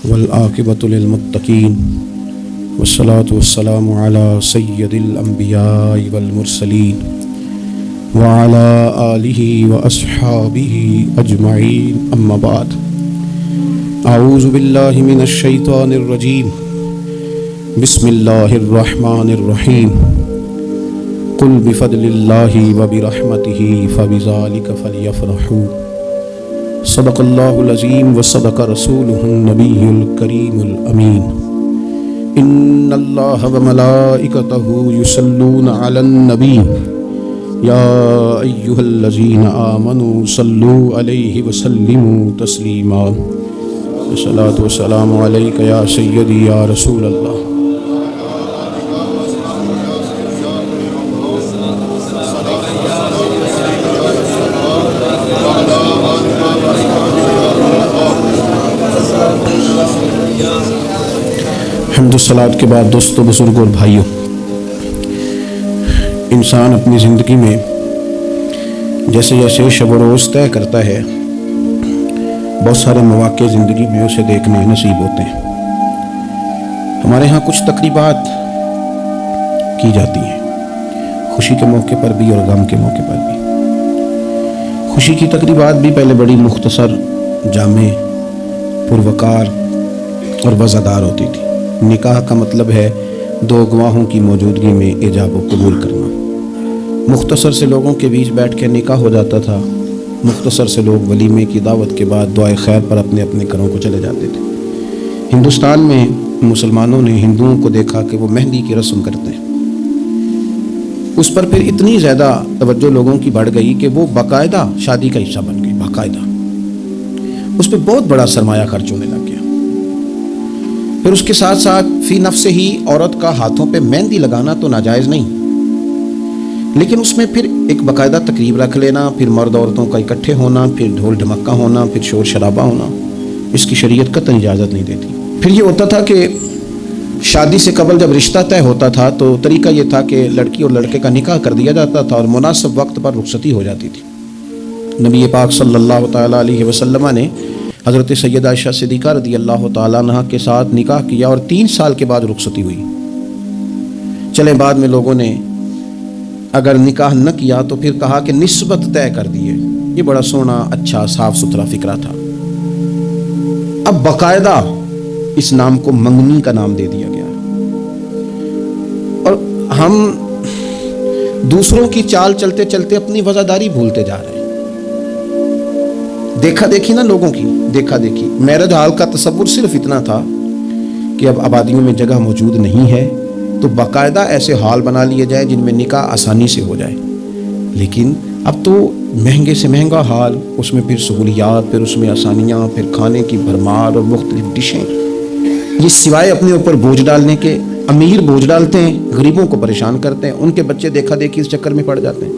والعاقبۃ للمتقین والصلاة والسلام علی سید الانبیاء والمرسلین وعلی آلہ واصحابہ اجمعین اما بعد اعوذ باللہ من الشیطان الرجیم بسم اللہ الرحمن الرحیم قل بفضل اللہ وبرحمتہ فبذلک فلیفرحوا صدق اللہ العظیم وصدق رسولہ النبی الکریم الامین ان اللہ وملائکتہ یصلون علی النبی یا ایہا الذین آمنوا صلوا علیہ وسلموا تسلیما الصلاۃ والسلام علیک یا سیدی یا رسول اللہ. حمد و صلوات کے بعد دوستو، بزرگوں اور بھائیوں، انسان اپنی زندگی میں جیسے جیسے شب و روز طے کرتا ہے، بہت سارے مواقع زندگی میں اسے دیکھنے نصیب ہوتے ہیں. ہمارے ہاں کچھ تقریبات کی جاتی ہیں، خوشی کے موقع پر بھی اور غم کے موقع پر بھی. خوشی کی تقریبات بھی پہلے بڑی مختصر، جامع، پروقار اور وزادار ہوتی تھی. نکاح کا مطلب ہے دو گواہوں کی موجودگی میں ایجاب و قبول کرنا. مختصر سے لوگوں کے بیچ بیٹھ کے نکاح ہو جاتا تھا. مختصر سے لوگ ولیمے کی دعوت کے بعد دعائے خیر پر اپنے اپنے گھروں کو چلے جاتے تھے. ہندوستان میں مسلمانوں نے ہندوؤں کو دیکھا کہ وہ مہندی کی رسم کرتے ہیں. اس پر پھر اتنی زیادہ توجہ لوگوں کی بڑھ گئی کہ وہ باقاعدہ شادی کا حصہ بن گئی. باقاعدہ اس پہ بہت بڑا سرمایہ خرچ ہونے لگ گیا. پھر اس کے ساتھ ساتھ فی نفس ہی عورت کا ہاتھوں پہ مہندی لگانا تو ناجائز نہیں، لیکن اس میں پھر ایک باقاعدہ تقریب رکھ لینا، پھر مرد عورتوں کا اکٹھے ہونا، پھر ڈھول ڈھمکا ہونا، پھر شور شرابہ ہونا، اس کی شریعت قطعاً اجازت نہیں دیتی. پھر یہ ہوتا تھا کہ شادی سے قبل جب رشتہ طے ہوتا تھا تو طریقہ یہ تھا کہ لڑکی اور لڑکے کا نکاح کر دیا جاتا تھا اور مناسب وقت پر رخصتی ہو جاتی تھی. نبی پاک صلی اللہ تعالیٰ علیہ وسلم نے حضرت سیدہ عائشہ صدیقہ رضی اللہ تعالیٰ عنہ کے ساتھ نکاح کیا اور 3 سال کے بعد رخصتی ہوئی. چلے بعد میں لوگوں نے اگر نکاح نہ کیا تو پھر کہا کہ نسبت طے کر دیے. یہ بڑا سونا، اچھا، صاف ستھرا فکرہ تھا. اب باقاعدہ اس نام کو منگنی کا نام دے دیا گیا اور ہم دوسروں کی چال چلتے چلتے اپنی وفاداری بھولتے جا رہے ہیں. دیکھا دیکھی نا لوگوں کی، دیکھا دیکھی. میرج ہال کا تصور صرف اتنا تھا کہ اب آبادیوں میں جگہ موجود نہیں ہے تو باقاعدہ ایسے ہال بنا لیے جائے جن میں نکاح آسانی سے ہو جائے. لیکن اب تو مہنگے سے مہنگا ہال، اس میں پھر سہولیات، پھر اس میں آسانیاں، پھر کھانے کی بھرمار اور مختلف ڈشیں. یہ سوائے اپنے اوپر بوجھ ڈالنے کے، امیر بوجھ ڈالتے ہیں، غریبوں کو پریشان کرتے ہیں. ان کے بچے دیکھا دیکھی اس چکر میں پڑ جاتے ہیں.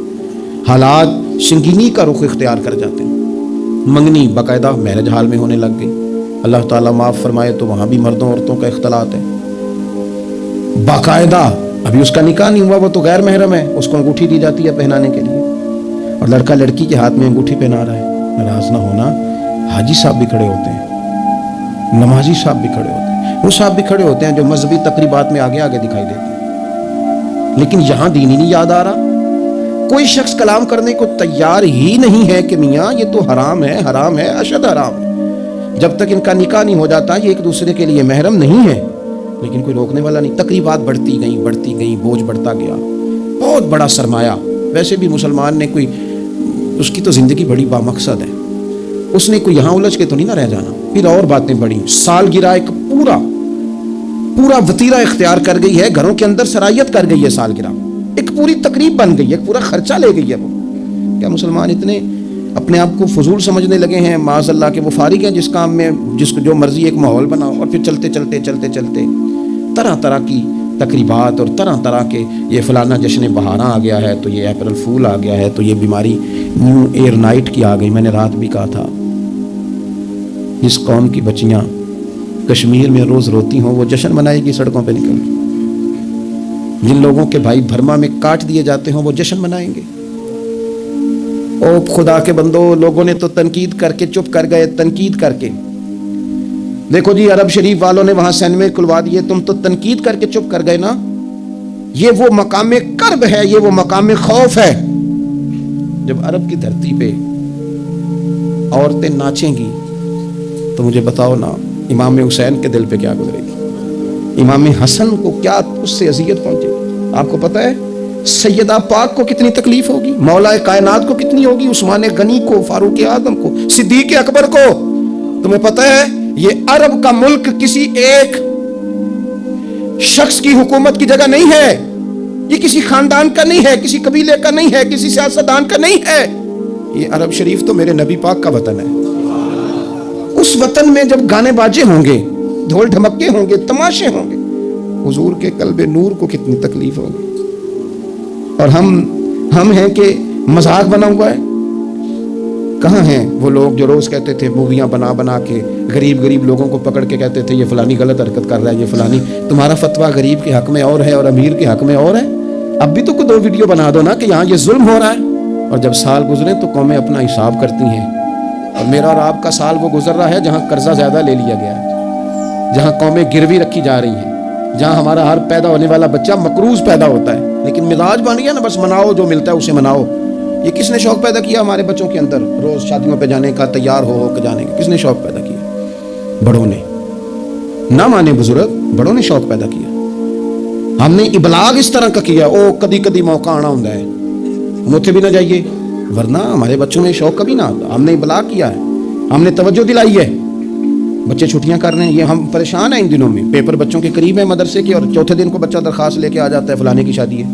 حالات سنگینی کا رخ اختیار کر جاتے ہیں. منگنی باقاعدہ میرج ہال میں ہونے لگ گئی. اللہ تعالیٰ معاف فرمائے تو وہاں بھی مردوں عورتوں کا اختلاط ہے. باقاعدہ ابھی اس کا نکاح نہیں ہوا، وہ تو غیر محرم ہے، اس کو انگوٹھی دی جاتی ہے پہنانے کے لیے اور لڑکا لڑکی کے ہاتھ میں انگوٹھی پہنا رہا ہے. ناراض نہ ہونا، حاجی صاحب بھی کھڑے ہوتے ہیں، نمازی صاحب بھی کھڑے ہوتے ہیں، وہ صاحب بھی کھڑے ہوتے ہیں جو مذہبی تقریبات میں آگے آگے دکھائی دیتے ہیں. لیکن یہاں دین ہی نہیں یاد آ رہا. کوئی شخص کلام کرنے کو تیار ہی نہیں ہے کہ میاں یہ تو حرام ہے، حرام ہے، اشد حرام ہے. جب تک ان کا نکاح نہیں ہو جاتا یہ ایک دوسرے کے لیے محرم نہیں ہے. لیکن کوئی روکنے والا نہیں. تقریبات بڑھتی گئیں، بوجھ بڑھتا گیا. بہت بڑا سرمایہ. ویسے بھی مسلمان نے کوئی، اس کی تو زندگی بڑی بامقصد ہے، اس نے کوئی یہاں الجھ کے تو نہیں نہ رہ جانا. پھر اور باتیں بڑی. سالگرہ ایک پورا وتیرہ اختیار کر گئی ہے، گھروں کے اندر سرایت کر گئی ہے. سالگرہ ایک پوری تقریب بن گئی ہے، ایک پورا خرچہ لے گئی ہے. وہ کیا مسلمان اتنے اپنے آپ کو فضول سمجھنے لگے ہیں معاذ اللہ کہ وہ فارغ ہیں جس کام میں جس کو جو مرضی ایک ماحول بناؤ اور پھر چلتے طرح طرح کی تقریبات اور طرح طرح کے، یہ فلانا جشن بہاراں آ گیا ہے تو یہ اپریل فول آ گیا ہے تو یہ بیماری نیو ایئر نائٹ کی آ گئی. میں نے رات بھی کہا تھا جس قوم کی بچیاں کشمیر میں روز روتی ہوں وہ جشن منائے گی سڑکوں پہ نکل. جن لوگوں کے بھائی برما میں کاٹ دیے جاتے ہوں وہ جشن منائیں گے. او خدا کے بندو، لوگوں نے تو تنقید کر کے چپ کر گئے، تنقید کر کے. دیکھو جی عرب شریف والوں نے وہاں سینمے کھلوا دیے, تم تو تنقید کر کے چپ کر گئے نا. یہ وہ مقام کرب ہے, یہ وہ مقام خوف ہے. جب عرب کی دھرتی پہ عورتیں ناچیں گی تو مجھے بتاؤ نا امام حسین کے دل پہ کیا گزرے گی, امام حسن کو کیا اس سے اذیت پہنچے گی. آپ کو پتہ ہے سیدہ پاک کو کتنی تکلیف ہوگی, مولا کائنات کو کتنی ہوگی, عثمان غنی کو, فاروق اعظم کو, صدیق اکبر کو. تمہیں پتہ ہے یہ عرب کا ملک کسی ایک شخص کی حکومت کی جگہ نہیں ہے, یہ کسی خاندان کا نہیں ہے, کسی قبیلے کا نہیں ہے, کسی سیاستدان کا نہیں ہے. یہ عرب شریف تو میرے نبی پاک کا وطن ہے. اس وطن میں جب گانے باجے ہوں گے, ڈھول ڈھمکے ہوں گے, تماشے ہوں گے, حضور کے قلب نور کو کتنی تکلیف ہوگی. اور ہم ہیں کہ مذاق بنا ہوا ہے. کہاں ہیں وہ لوگ جو روز کہتے تھے موویاں بنا بنا کے غریب لوگوں کو پکڑ کے کہتے تھے یہ فلانی غلط حرکت کر رہا ہے, یہ فلانی. تمہارا فتویٰ غریب کے حق میں اور ہے اور امیر کے حق میں اور ہے. اب بھی تو کوئی 2 ویڈیو بنا دو نا کہ یہاں یہ ظلم ہو رہا ہے. اور جب سال گزرے تو قومیں اپنا حساب کرتی ہیں. اور میرا اور آپ کا سال وہ گزر رہا ہے جہاں قرضہ زیادہ لے لیا گیا ہے, جہاں قومیں گروی رکھی جا رہی ہیں, جہاں ہمارا ہر پیدا ہونے والا بچہ مقروض پیدا ہوتا ہے. لیکن مزاج بن گیا نا, بس مناؤ جو ملتا ہے اسے مناؤ. یہ کس نے شوق پیدا کیا ہمارے بچوں کے اندر روز شادیوں پہ جانے کا, تیار ہو کے جانے کا؟ کس نے شوق پیدا کیا؟ بڑوں نے. نہ مانے بزرگ, بڑوں نے شوق پیدا کیا. ہم نے ابلاغ اس طرح کا کیا, او کدی کدی موقع آنا ہوتا ہے, ہم اتنے بھی نہ جائیے, ورنہ ہمارے بچوں میں شوق کبھی نہ آتا. ہم نے ابلاغ کیا ہے, ہم نے توجہ دلائی ہے. بچے چھٹیاں کر رہے ہیں, یہ ہم پریشان ہیں ان دنوں میں. پیپر بچوں کے قریب ہے مدرسے کے, اور چوتھے دن کو بچہ درخواست لے کے آ جاتا ہے فلانے کی شادی ہے,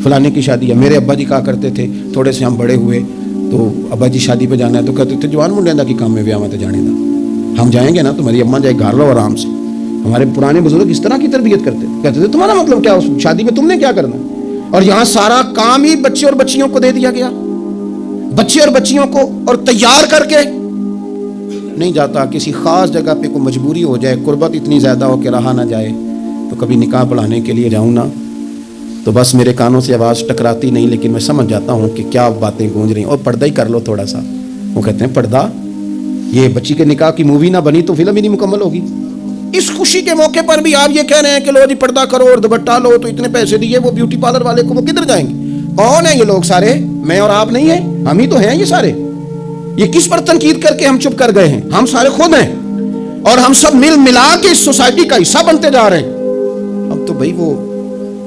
فلانے کی شادی ہے. میرے ابا جی کہا کرتے تھے, تھوڑے سے ہم بڑے ہوئے تو ابا جی شادی پہ جانا ہے تو کہتے تھے جوان منڈے دا کی کام میں ویاہ جانے دا, ہم جائیں گے نا تمہاری اماں جائے گھر لو آرام سے. ہمارے پرانے بزرگ اس طرح کی تربیت کرتے تھے, کہتے تھے تمہارا مطلب کیا, اس شادی میں تم نے کیا کرنا. اور یہاں سارا کام ہی بچے اور بچیوں کو دے دیا گیا. بچے اور بچیوں کو اور تیار کر کے نہیں جاتا. کسی خاص جگہ پہ کوئی مجبوری ہو جائے, قربت اتنی زیادہ ہو کہ رہا نہ جائے, تو کبھی نکاح پڑھانے کے لیے جاؤں نا تو بس میرے کانوں سے آواز ٹکراتی نہیں, لیکن میں سمجھ جاتا ہوں کہ کیا باتیں گونج رہی ہیں. اور پردہ ہی کر لو تھوڑا سا. وہ کہتے ہیں پردہ, یہ بچی کے نکاح کی مووی نہ بنی تو فلم ہی نہیں مکمل ہوگی. اس خوشی کے موقع پر بھی آپ یہ کہہ رہے ہیں کہ لو جی پردہ کرو اور دوپٹہ لو, تو اتنے پیسے دیے وہ بیوٹی پارلر والے کو, وہ کدھر جائیں گے؟ کون ہیں یہ لوگ سارے؟ میں اور آپ نہیں ہیں, ہم ہی تو ہیں یہ سارے. یہ کس پر تنقید کر کے ہم چپ کر گئے ہیں؟ ہم سارے خود ہیں, اور ہم سب مل ملا کے اس سوسائٹی کا حصہ بنتے جا رہے ہیں. اب تو بھائی وہ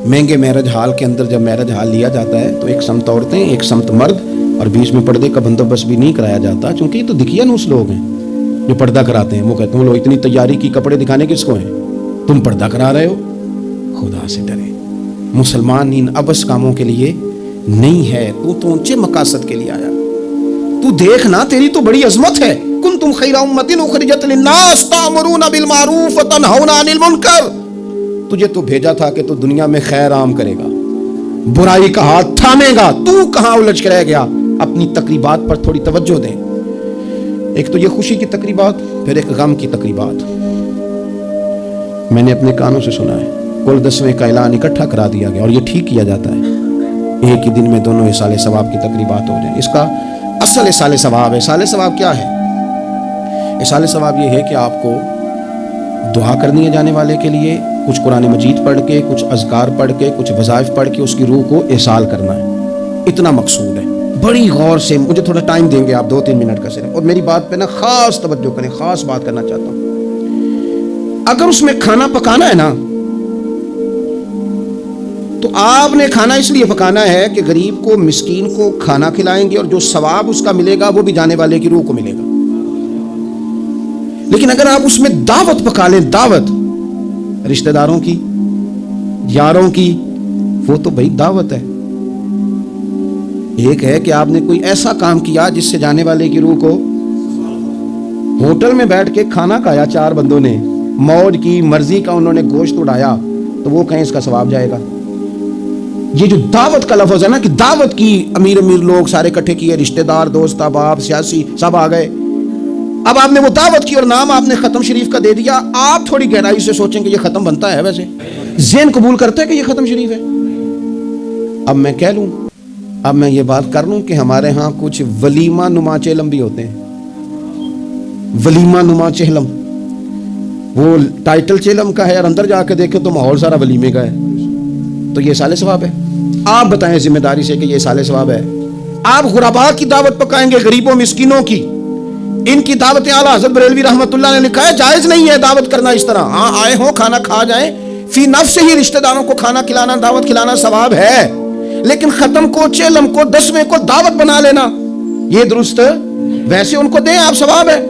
مہنگے میرج ہال کے اندر جب میرج ہال لیا جاتا ہے تو ایک سمت عورتیں, ایک سمت مرد, اور بیچ میں پردے کا بندوبست بھی نہیں کرایا جاتا, چونکہ یہ تو دکھیا نوس لوگ ہیں جو پردہ کراتے ہیں. وہ کہتے ہیں لوگ اتنی تیاری کی کپڑے دکھانے کس کو ہیں, تم پردہ کرا رہے ہو. خدا سے ڈرے, مسلمان ان ابس کاموں کے لیے نہیں ہے. تو اونچے مقاصد کے لیے آیا. تو دیکھنا تیری تو بڑی عظمت ہے. کنتم خیر امۃ اخرجت للناس تأمرون بالمعروف وتنہون عن المنکر. تجھے تو بھیجا تھا کہ تو دنیا میں خیر عام کرے گا, برائی کا ہاتھ تھامے گا. تو کہاں الجھ کے رہ گیا؟ اپنی تقریبات پر تھوڑی توجہ دیں. ایک تو یہ خوشی کی تقریبات, پھر ایک غم کی تقریبات. میں نے اپنے کانوں سے سنا ہے کل 10ویں کا اعلان اکٹھا کرا دیا گیا, اور یہ ٹھیک کیا جاتا ہے, ایک ہی دن میں دونوں اصال ثواب کی تقریبات ہو جائیں. اس کا اصل اصال ثواب ہے. اصال ثواب کیا ہے؟ اصال ثواب یہ ہے کہ آپ کو دعا کرنی ہے جانے والے کے لیے, کچھ قرآن مجید پڑھ کے, کچھ اذکار پڑھ کے, کچھ وظائف پڑھ کے اس کی روح کو احسال کرنا ہے. اتنا مقصود ہے. بڑی غور سے, مجھے تھوڑا ٹائم دیں گے آپ 2-3 منٹ کا صرف, اور میری بات پہ نا خاص توجہ کریں, خاص بات کرنا چاہتا ہوں. اگر اس میں کھانا پکانا ہے نا تو آپ نے کھانا اس لیے پکانا ہے کہ غریب کو, مسکین کو کھانا کھلائیں گے, اور جو ثواب اس کا ملے گا وہ بھی جانے والے کی روح کو ملے گا. لیکن اگر آپ اس میں دعوت پکا لیں, دعوت رشتہ داروں کی, یاروں کی, وہ تو بھائی دعوت ہے. ایک ہے کہ آپ نے کوئی ایسا کام کیا جس سے جانے والے کی روح کو, ہوٹل میں بیٹھ کے کھانا کھایا 4 بندوں نے, موج کی, مرضی کا انہوں نے گوشت اڑایا, تو وہ کہیں اس کا ثواب جائے گا. یہ جو دعوت کا لفظ ہے نا, کہ دعوت کی, امیر لوگ سارے اکٹھے کیے, رشتہ دار, دوست احباب, سیاسی سب آ گئے. اب آپ نے وہ دعوت کی اور نام آپ نے ختم شریف کا دے دیا. آپ تھوڑی گہرائی سے سوچیں کہ یہ ختم بنتا ہے, ویسے ذہن قبول کرتا ہے کہ یہ ختم شریف ہے. اب میں کہہ لوں, اب میں یہ بات کر لوں کہ ہمارے ہاں کچھ ولیمہ نما چہلم بھی ہوتے ہیں. ولیمہ نما چہلم, وہ ٹائٹل چیلم کا ہے اور اندر جا کے دیکھیں تو ماحول سارا ولیمے کا ہے، تو یہ سال ثواب ہے؟ آپ بتائیں ذمہ داری سے کہ یہ سال ثواب ہے؟ آپ غرباء کی دعوت پکائیں گے، غریبوں مسکینوں کی، ان کی دعوت اعلیٰ حضرت بریلوی رحمۃ اللہ نے لکھا ہے جائز نہیں ہے دعوت کرنا اس طرح، ہاں آئے ہوں کھانا کھا جائیں، فی نفس ہی رشتہ داروں کو کھانا کھلانا دعوت کھلانا ثواب ہے، لیکن ختم کو چیلم کو 10ویں کو دعوت بنا لینا یہ درست؟ ویسے ان کو دیں آپ ثواب ہے،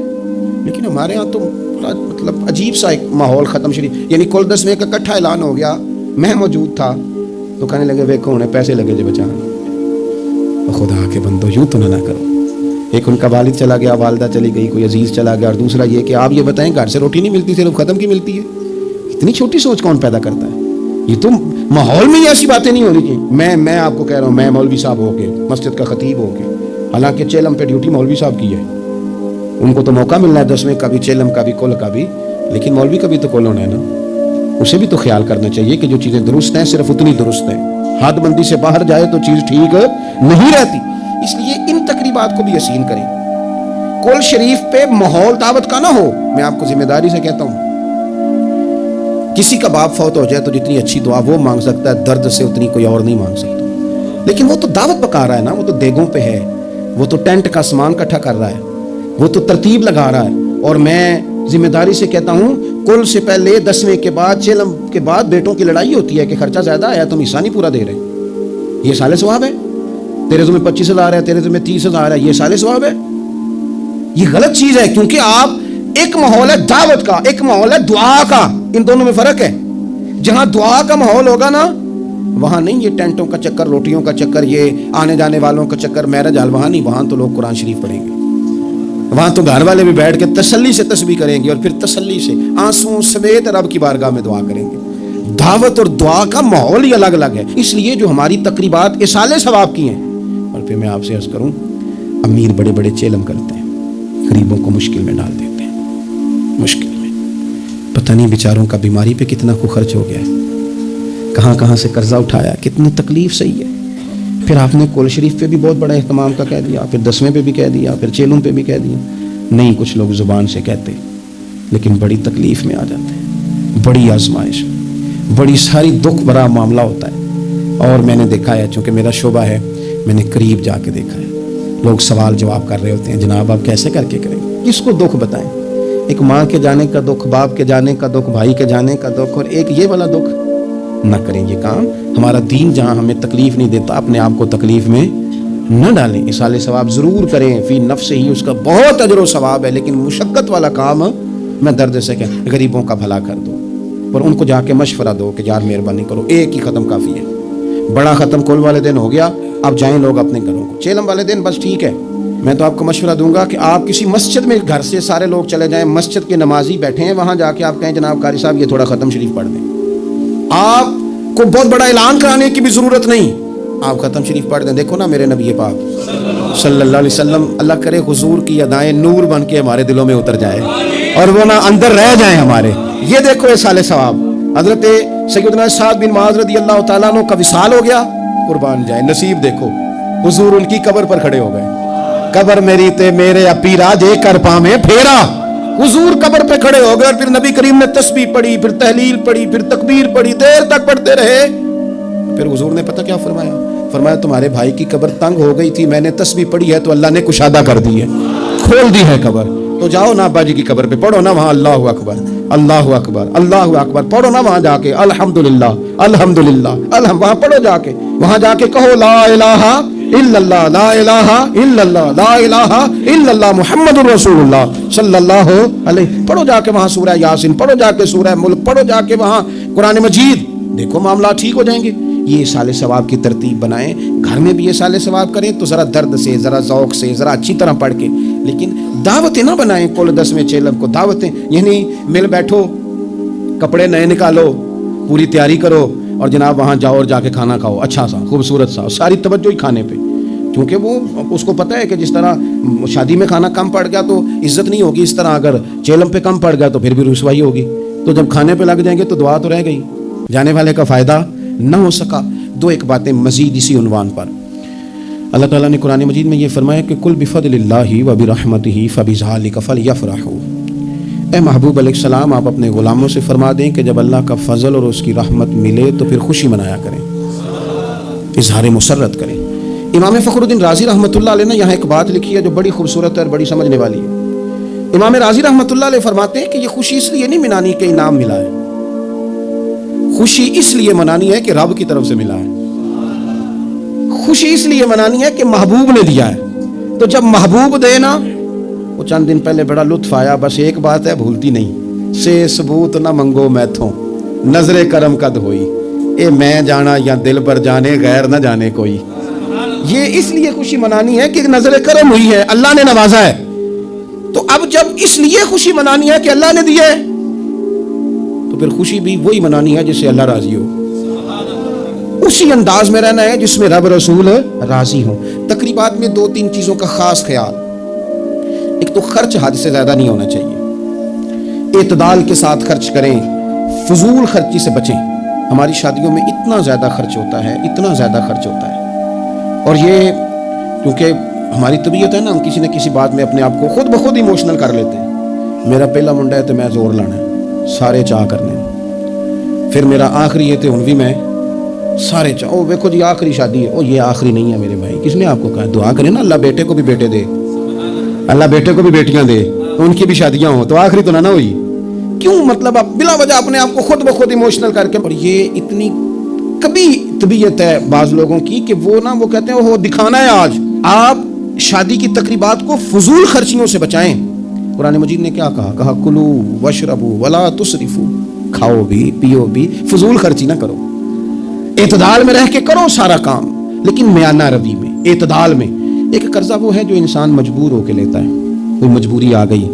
لیکن ہمارے ہاں تو مطلب عجیب سا ایک ماحول ختم شریف، یعنی کل 10ویں کا اکٹھا اعلان ہو گیا، میں موجود تھا تو کہنے لگے ویکھو انہیں پیسے لگے جو بچانا، خدا کے بندو یوں تو نہ کرو۔ ایک ان کا والد چلا گیا، والدہ چلی گئی، کوئی عزیز چلا گیا، اور دوسرا یہ کہ آپ یہ بتائیں گھر سے روٹی نہیں ملتی صرف ختم کی ملتی ہے، اتنی چھوٹی سوچ کون پیدا کرتا ہے؟ یہ تو ماحول میں ہی ایسی باتیں نہیں ہونی چاہیے۔ میں آپ کو کہہ رہا ہوں، میں مولوی صاحب ہو کے مسجد کا خطیب ہو کے، حالانکہ چیلم پہ ڈیوٹی مولوی صاحب کی ہے، ان کو تو موقع ملنا ہے 10ویں کا بھی، چیلم کا بھی، کل کا بھی، لیکن مولوی کا بھی تو کل ہونا ہے نا، اسے بھی تو خیال کرنا چاہیے کہ جو چیزیں درست ہیں صرف اتنی درست ہیں، حد بندی سے باہر جائے تو چیز ٹھیک نہیں رہتی۔ اس لیے ان تقریبات کو بھی حسین کریں۔ کل شریف پہ ماحول دعوت کا نہ ہو، میں آپ کو ذمہ داری سے کہتا ہوں، کسی کا باپ فوت ہو جائے تو جتنی اچھی دعا وہ مانگ سکتا ہے، درد سے اتنی کوئی اور نہیں مانگ سکتا، لیکن وہ تو دعوت پکا رہا ہے نا، وہ تو دیگوں پہ ہے، وہ تو ٹینٹ کا سامان اکٹھا کر رہا ہے، وہ تو ترتیب لگا رہا ہے۔ اور میں ذمہ داری سے کہتا ہوں، کل سے پہلے 10ویں کے بعد چیلم کے بعد بیٹوں کی لڑائی ہوتی ہے کہ خرچہ زیادہ آیا تم حصہ نہیں پورا دے رہے، یہ سال ثواب ہے؟ تیرے ذمہ 25,000 ہے، تیرے ذمہ 30,000 ہے، یہ سال ثواب ہے؟ یہ غلط چیز ہے، کیونکہ آپ ایک ماحول ہے دعوت کا، ایک ماحول ہے دعا کا، ان دونوں میں فرق ہے۔ جہاں دعا کا ماحول ہوگا نا، وہاں نہیں یہ ٹینٹوں کا چکر، روٹیوں کا چکر، یہ آنے جانے والوں کا چکر، میرج ہال، وہاں نہیں، وہاں تو لوگ قرآن شریف پڑھیں گے، وہاں تو گھر والے بھی بیٹھ کے تسلی سے تسبیح کریں گے، اور پھر تسلی سے آنسوں سمیت رب کی بارگاہ میں دعا کریں گے۔ دعوت اور دعا کا ماحول ہی الگ الگ ہے، اس لیے جو ہماری تقریبات اصالِ ثواب کی ہیں۔ اور پھر میں آپ سے عرض کروں، امیر بڑے بڑے چیلم کرتے ہیں، غریبوں کو مشکل میں ڈال دیتے ہیں، مشکل میں، پتہ نہیں بیچاروں کا بیماری پہ کتنا کو خرچ ہو گیا ہے، کہاں کہاں سے قرضہ اٹھایا، کتنی تکلیف صحیح ہے۔ پھر آپ نے کل شریف پہ بھی بہت بڑا اہتمام کا کہہ دیا، پھر 10ویں پہ بھی کہہ دیا، پھر چیلوں پہ بھی کہہ دیا۔ نہیں، کچھ لوگ زبان سے کہتے لیکن بڑی تکلیف میں آ جاتے ہیں، بڑی آزمائش، بڑی ساری دکھ بھرا معاملہ ہوتا ہے۔ اور میں نے دیکھا ہے، چونکہ میرا شعبہ ہے، میں نے قریب جا کے دیکھا ہے، لوگ سوال جواب کر رہے ہوتے ہیں، جناب آپ کیسے کر کے کریں، کس کو دکھ بتائیں؟ ایک ماں کے جانے کا دکھ، باپ کے جانے کا دکھ، بھائی کے جانے کا دکھ، اور ایک یہ والا دکھ۔ نہ کریں یہ کام، ہمارا دین جہاں ہمیں تکلیف نہیں دیتا، اپنے آپ کو تکلیف میں نہ ڈالیں، اصالِ ثواب ضرور کریں، فی نفس ہی اس کا بہت اجر و ثواب ہے، لیکن مشقت والا کام میں درد سے کہ غریبوں کا بھلا کر دو، اور ان کو جا کے مشورہ دو کہ یار مہربانی کرو، ایک ہی ختم کافی ہے، بڑا ختم کل والے دن ہو گیا، اب جائیں لوگ اپنے گھروں کو، چیلم والے دن بس ٹھیک ہے۔ میں تو آپ کو مشورہ دوں گا کہ آپ کسی مسجد میں، گھر سے سارے لوگ چلے جائیں، مسجد کے نمازی بیٹھے ہیں، وہاں جا کے آپ کہیں جناب قاری صاحب یہ تھوڑا ختم شریف پڑھ دیں۔ آپ کو بہت بڑا اعلان کرانے کی بھی ضرورت نہیں، آپ ختم شریف پڑھ دیں۔ دیکھو نا میرے نبی پاک صلی اللہ علیہ وسلم، اللہ کرے حضور کی ادائیں نور بن کے ہمارے دلوں میں اتر جائے اور وہ نہ اندر رہ جائیں ہمارے۔ یہ دیکھو یہ سال ثواب، حضرت سیدنا سعد بن معاذ رضی اللہ تعالیٰ عنہ کا وصال ہو گیا، قربان جائے، نصیب دیکھو، حضور ان کی قبر پر کھڑے ہو گئے، قبر میری تے میرے اپیرا جے کر پامے پھیرا، حضور قبر پہ کھڑے ہو گئے، اور پھر نبی کریم نے تسبیح پڑھی، پھر تحلیل پڑھی، پھر تکبیر پڑھی، دیر تک پڑھتے رہے۔ پھر حضور نے پتہ کیا فرمایا؟ فرمایا تمہارے بھائی کی قبر تنگ ہو گئی تھی، میں نے تسبیح پڑھی ہے تو اللہ نے کشادہ کر دی ہے، کھول دی ہے قبر، تو جاؤ نا ابا جی کی قبر پہ پڑھو نا، وہاں اللہ اکبر اللہ اکبر اللہ اکبر پڑھو نا، وہاں جا کے الحمدللہ الحمدللہ وہاں پڑھو، جا کے وہاں جا کے کہو لا الہ الا اللہ لا الہ الا اللہ لا الہ الا اللہ محمد رسول اللہ صلی اللہ علیہ، پڑھو جا کے وہاں سورہ یاسین، پڑھو جا کے سورہ ملک، پڑھو جا کے وہاں قرآن مجید، دیکھو معاملات ٹھیک ہو جائیں گے۔ یہ سال ثواب کی ترتیب بنائیں، گھر میں بھی یہ سال ثواب کریں تو ذرا درد سے، ذرا ذوق سے، ذرا اچھی طرح پڑھ کے، لیکن دعوتیں نہ بنائیں کل 10ویں چیلم کو، دعوتیں یعنی مل بیٹھو، کپڑے نئے نکالو، پوری تیاری کرو، اور جناب وہاں جاؤ اور جا کے کھانا کھاؤ اچھا سا خوبصورت سا، ساری توجہ ہی کھانے پہ، کیونکہ وہ اس کو پتہ ہے کہ جس طرح شادی میں کھانا کم پڑ گیا تو عزت نہیں ہوگی، اس طرح اگر چیلم پہ کم پڑ گیا تو پھر بھی رسوائی ہوگی، تو جب کھانے پہ لگ جائیں گے تو دعا تو رہ گئی، جانے والے کا فائدہ نہ ہو سکا۔ دو ایک باتیں مزید اسی عنوان پر، اللہ تعالیٰ نے قرآن مجید میں یہ فرمایا کہ کل بفضل اللہ و برحمتہ فبذلک فلیفرحوا، اے محبوب علیہ السلام آپ اپنے غلاموں سے فرما دیں کہ جب اللہ کا فضل اور اس کی رحمت ملے تو پھر خوشی منایا کریں، اظہار مسرت کریں۔ امام فخر الدین رازی رحمۃ اللہ علیہ نے یہاں ایک بات لکھی ہے جو بڑی خوبصورت ہے اور بڑی سمجھنے والی ہے۔ امام رازی رحمۃ اللہ علیہ فرماتے ہیں کہ یہ خوشی اس لیے نہیں منانی کہ انعام ملا ہے، خوشی اس لیے منانی ہے کہ رب کی طرف سے ملا ہے، خوشی اس لیے منانی ہے کہ محبوب نے دیا ہے۔ تو جب محبوب دے نا، وہ چند دن پہلے بڑا لطف آیا، بس ایک بات ہے بھولتی نہیں، سے ثبوت نہ منگو میتھوں نظر کرم قد ہوئی، اے میں جانا یا دل پر جانے غیر نہ جانے کوئی۔ یہ اس لیے خوشی منانی ہے کہ نظر کرم ہوئی ہے، اللہ نے نوازا ہے۔ تو اب جب اس لیے خوشی منانی ہے کہ اللہ نے دیا ہے، تو پھر خوشی بھی وہی منانی ہے جس سے اللہ راضی ہو، اسی انداز میں رہنا ہے جس میں رب رسول راضی ہوں۔ تقریبات میں 2-3 چیزوں کا خاص خیال۔ ایک تو خرچ حد سے زیادہ نہیں ہونا چاہیے، اعتدال کے ساتھ خرچ کریں، فضول خرچی سے بچیں۔ ہماری شادیوں میں اتنا زیادہ خرچ ہوتا ہے، اتنا زیادہ خرچ ہوتا ہے، اور یہ کیونکہ ہماری طبیعت ہے نا، ہم کسی نہ کسی بات میں اپنے آپ کو خود بخود ایموشنل کر لیتے ہیں۔ میرا پہلا منڈا ہے تو میں زور لانا ہے، سارے چاہ کرنے، پھر میرا آخری ہے تو ہن بھی میں سارے چاہ، او دیکھو جی آخری شادی ہے، او یہ آخری نہیں ہے میرے بھائی، کس نے آپ کو کہا؟ دعا کریں نا اللہ بیٹے کو بھی بیٹے دے، اللہ بیٹے کو بھی بیٹیاں دے، ان کی بھی شادیاں ہوں، تو آخری تو نہ ہوئی۔ کیوں؟ مطلب آپ بلا وجہ اپنے آپ کو خود بخود ایموشنل کر کے، اور یہ اتنی کبھی طبیعت ہے بعض لوگوں کی کہ وہ کہتے ہیں وہ دکھانا ہے آج۔ آپ شادی کی تقریبات کو فضول خرچیوں سے بچائیں۔ قرآن مجید نے کیا کہا؟ کہا کلو وشربو ولا تسرفو، کھاؤ بھی پیو بھی، فضول خرچی نہ کرو، اعتدال میں رہ کے کرو سارا کام، لیکن میانہ روی میں، اعتدال میں۔ ایک قرضہ وہ ہے جو انسان مجبور ہو کے لیتا ہے، کوئی مجبوری آ گئی،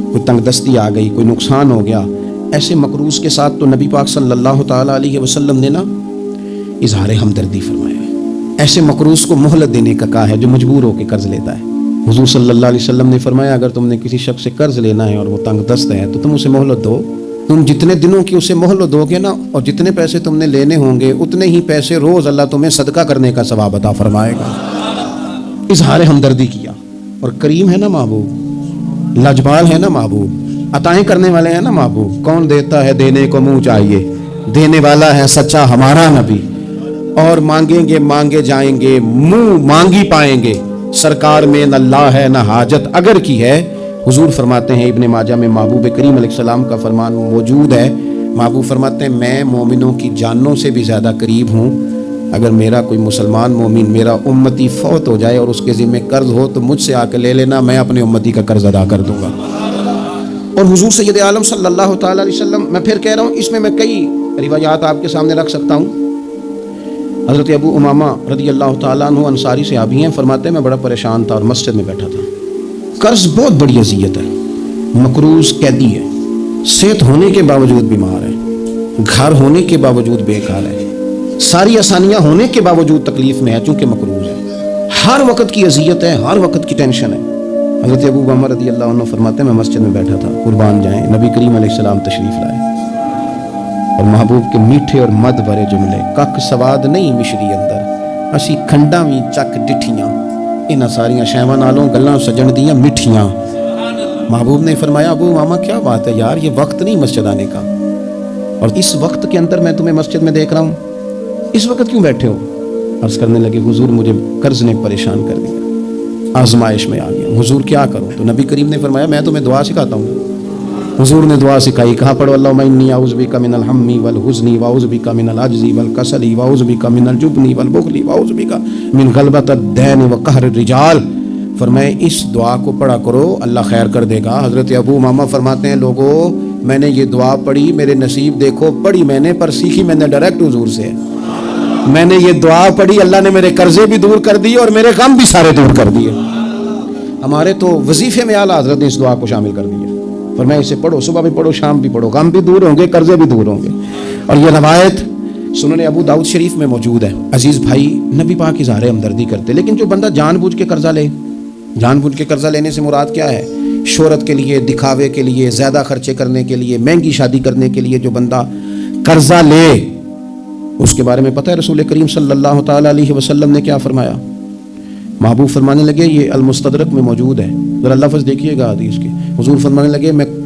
کوئی تنگ دستی آ گئی، کوئی نقصان ہو گیا، ایسے مقروض کے ساتھ تو نبی پاک صلی اللہ تعالیٰ علیہ وسلم نے نا اظہار ہمدردی فرمایا ہے۔ ایسے مقروض کو مہلت دینے کا کہا ہے جو مجبور ہو کے قرض لیتا ہے۔ حضور صلی اللہ علیہ وسلم نے فرمایا اگر تم نے کسی شخص سے قرض لینا ہے اور وہ تنگ دست ہے تو تم اسے مہلت دو، تم جتنے دنوں کی اسے مہلت دو گے نا، اور جتنے پیسے تم نے لینے ہوں گے اتنے ہی پیسے روز اللہ تمہیں صدقہ کرنے کا ثواب عطا فرمائے گا۔ اظہار ہمدردی کیا، اور کریم ہے نا محبوب، لاجواب ہے نا محبوب، عطائیں کرنے والے ہیں نا محبوب۔ کون دیتا ہے دینے کو منہ چاہیے، دینے والا ہے سچا ہمارا نبی، اور مانگیں گے مانگے جائیں گے، منہ مانگی پائیں گے، سرکار میں نہ اللہ ہے نہ حاجت اگر کی ہے۔ حضور فرماتے ہیں ابن ماجہ میں محبوب کریم علیہ السلام کا فرمان موجود ہے، محبوب فرماتے ہیں میں مومنوں کی جانوں سے بھی زیادہ قریب ہوں، اگر میرا کوئی مسلمان مومن میرا امتی فوت ہو جائے اور اس کے ذمہ قرض ہو تو مجھ سے آ کے لے لینا، میں اپنے امتی کا قرض ادا کر دوں گا۔ اور حضور سید عالم صلی اللہ تعالیٰ علیہ وسلم، میں پھر کہہ رہا ہوں اس میں کئی روایات آپ کے سامنے رکھ سکتا ہوں۔ حضرت ابو امامہ رضی اللہ تعالیٰ عنہ انصاری صحابی ہیں، فرماتے ہیں میں بڑا پریشان تھا اور مسجد میں بیٹھا تھا، قرض بہت بڑی اذیت ہے، مقروض قیدی ہے، صحت ہونے کے باوجود بیمار ہے، گھر ہونے کے باوجود بے گھر ہے، ساری آسانیاں ہونے کے باوجود تکلیف میں ہے چونکہ مقروض ہے، ہر وقت کی اذیت ہے، ہر وقت کی ٹینشن ہے۔ حضرت ابو امامہ رضی اللہ عنہ فرماتے ہیں میں مسجد میں بیٹھا تھا، قربان جائیں نبی کریم علیہ السلام تشریف لائے اور محبوب کے میٹھے اور مد بھرے جملے، کک سواد نہیں مشری اندر اسی کھنڈاں وی چک ڈٹھیاں، انہاں ساریاں شیواں نالوں گلاں سجن دیاں مٹھیاں۔ محبوب نے فرمایا ابو امامہ کیا بات ہے یار، یہ وقت نہیں مسجد آنے کا، اور اس وقت کے اندر میں تمہیں مسجد میں دیکھ رہا ہوں، اس وقت کیوں بیٹھے ہو؟ عرض کرنے لگے حضور مجھے قرض نے پریشان کر دیا، آزمائش میں آ گیا، حضور کیا کروں؟ تو نبی کریم نے فرمایا میں تمہیں دعا سکھاتا ہوں۔ حضور نے دعا سکھائی، کہا پڑھو اللہم انی اعوذ بک من الہم والحزن واعوذ بک من العجز والکسل واعوذ بک من الجبن والبخل واعوذ بک من غلبۃ الدین وقہر الرجال۔ فرمائے اس دعا کو پڑھا کرو اللہ خیر کر دے گا۔ حضرت ابو امامہ فرماتے ہیں لوگوں میں نے یہ دعا پڑھی، میرے نصیب دیکھو، پڑھی میں نے پر سیکھی میں نے ڈائریکٹ حضور سے، میں نے یہ دعا پڑھی، اللہ نے میرے قرضے بھی دور کر دیے اور میرے غم بھی سارے دور کر دیے۔ ہمارے تو وظیفے میں اعلیٰ حضرت نے اس دعا کو شامل کر دیا، فرمایا اسے پڑھو، صبح بھی پڑھو شام بھی پڑھو، غم بھی دور ہوں گے قرضے بھی دور ہوں گے۔ اور یہ روایت سنن ابو داؤد شریف میں موجود ہے۔ عزیز بھائی نبی پاک اظہار ہمدردی کرتے، لیکن جو بندہ جان بوجھ کے قرضہ لے، جان بوجھ کے قرضہ لینے سے مراد کیا ہے؟ شہرت کے لیے، دکھاوے کے لیے، زیادہ خرچے کرنے کے لیے، مہنگی شادی کرنے کے لیے جو بندہ قرضہ لے، اس کے بارے میں پتہ ہے رسول کریم صلی اللہ تعالیٰ علیہ وسلم نے کیا فرمایا؟ محبوب فرمانے لگے، یہ المستدرک میں موجود ہے، ذرا لفظ دیکھیے گا حدیث کے، حضور فرمانے لگے میں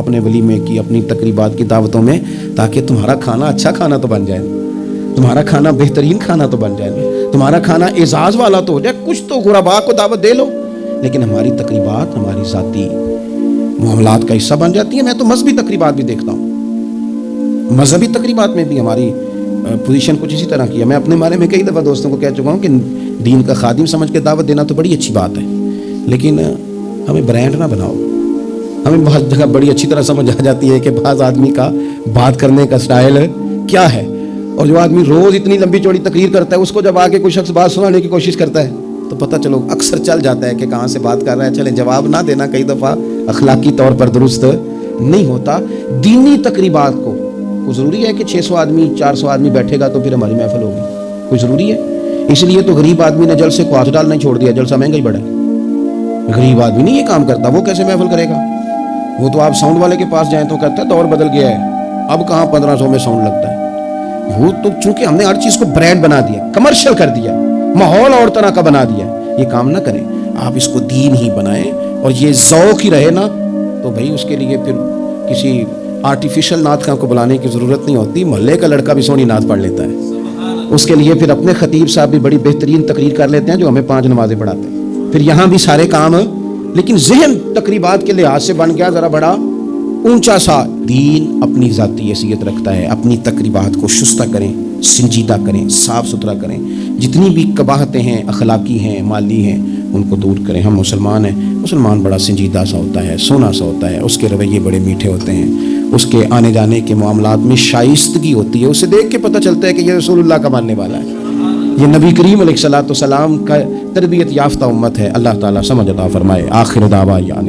اپنے ولیمے کی, اپنی تقریبات کی دعوتوں میں, تاکہ تمہارا کھانا اچھا کھانا تو بن جائے, تمہارا کھانا بہترین کھانا تو بن جائے, تمہارا کھانا اعزاز والا تو ہو جائے, کچھ تو غربا کو دعوت دے لو. لیکن ہماری تقریبات ہماری ذاتی معاملات کا حصہ بن جاتی ہیں. میں تو مذہبی تقریبات بھی دیکھتا ہوں, مذہبی تقریبات میں بھی ہماری پوزیشن کچھ اسی طرح کی ہے. میں اپنے بارے میں کئی دفعہ دوستوں کو کہہ چکا ہوں کہ دین کا خادم سمجھ کے دعوت دینا تو بڑی اچھی بات ہے, لیکن ہمیں برانڈ نہ بناؤ. ہمیں بہت جگہ بڑی اچھی طرح سمجھ آ جاتی ہے کہ بعض آدمی کا بات کرنے کا سٹائل کیا ہے, اور جو آدمی روز اتنی لمبی چوڑی تقریر کرتا ہے, اس کو جب آگے کوئی شخص بات سنانے کی کوشش کرتا ہے تو پتہ چلو اکثر چل جاتا ہے کہ کہاں سے بات کر رہا ہے. چلے جواب نہ دینا کئی دفعہ اخلاقی طور پر درست نہیں ہوتا. دینی تقریبات کو کوئی ضروری ہے کہ 600 آدمی 400 آدمی بیٹھے گا تو پھر ہماری محفل ہوگی؟ کوئی ضروری ہے؟ اس لیے تو غریب آدمی نے جلسے کو ہاتھ ڈالنا چھوڑ دیا, جلسہ مہنگا ہی بڑھا. غریب آدمی نہیں یہ کام کرتا, وہ کیسے محفل کرے گا؟ وہ تو آپ ساؤنڈ والے کے پاس جائیں تو کہتا ہے دور بدل گیا ہے, اب کہاں 1500 میں ساؤنڈ لگتا ہے. وہ تو چونکہ ہم نے ہر چیز کو برانڈ بنا دیا, کمرشل کر دیا, ماحول اور طرح کا بنا دیا. یہ کام نہ کریں, آپ اس کو دین ہی بنائیں, اور یہ ذوق ہی رہے نا تو بھائی اس کے لیے پھر کسی آرٹیفیشل نعت خاں کو بلانے کی ضرورت نہیں ہوتی. محلے کا لڑکا بھی سونی نعت پڑھ لیتا ہے. اس کے لیے پھر اپنے خطیب صاحب بھی بڑی بہترین تقریر کر لیتے ہیں جو ہمیں 5 نمازیں پڑھاتے ہیں. پھر یہاں بھی سارے کام, لیکن ذہن تقریبات کے لحاظ سے بن گیا ذرا بڑا اونچا سا. دین اپنی ذاتی حیثیت رکھتا ہے. اپنی تقریبات کو شستہ کریں, سنجیدہ کریں, صاف ستھرا کریں. جتنی بھی قباحتیں ہیں, اخلاقی ہیں, مالی ہیں, ان کو دور کریں. ہم مسلمان ہیں, مسلمان بڑا سنجیدہ سا ہوتا ہے, سونا سا ہوتا ہے, اس کے رویے بڑے میٹھے ہوتے ہیں, اس کے آنے جانے کے معاملات میں شائستگی ہوتی ہے. اسے دیکھ کے پتہ چلتا ہے کہ یہ رسول اللہ کا ماننے والا ہے, یہ نبی کریم علیہ الصلوۃ والسلام کا تربیت یافتہ امت ہے. اللہ تعالیٰ سمجھ عطا فرمائے. آخر دعوانا